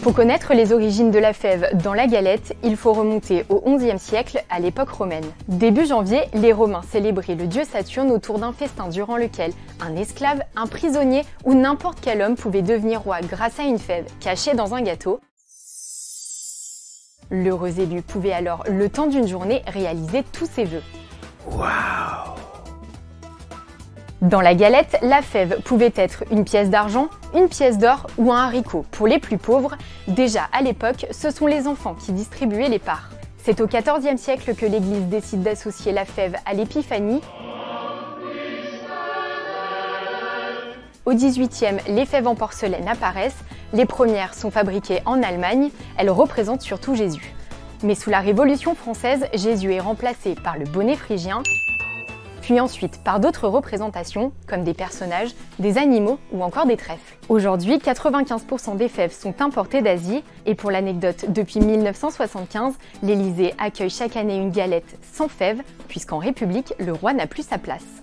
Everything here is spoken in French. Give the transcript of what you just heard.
Pour connaître les origines de la fève dans la galette, il faut remonter au XIe siècle, à l'époque romaine. Début janvier, les Romains célébraient le dieu Saturne autour d'un festin durant lequel un esclave, un prisonnier ou n'importe quel homme pouvait devenir roi grâce à une fève cachée dans un gâteau. L'heureux élu pouvait alors, le temps d'une journée, réaliser tous ses vœux. Waouh! Dans la galette, la fève pouvait être une pièce d'argent, une pièce d'or ou un haricot. Pour les plus pauvres, déjà à l'époque, ce sont les enfants qui distribuaient les parts. C'est au XIVe siècle que l'Église décide d'associer la fève à l'épiphanie. Au XVIIIe, les fèves en porcelaine apparaissent. Les premières sont fabriquées en Allemagne. Elles représentent surtout Jésus. Mais sous la Révolution française, Jésus est remplacé par le bonnet phrygien, puis ensuite par d'autres représentations, comme des personnages, des animaux ou encore des trèfles. Aujourd'hui, 95% des fèves sont importées d'Asie, et pour l'anecdote, depuis 1975, l'Élysée accueille chaque année une galette sans fèves, puisqu'en République, le roi n'a plus sa place.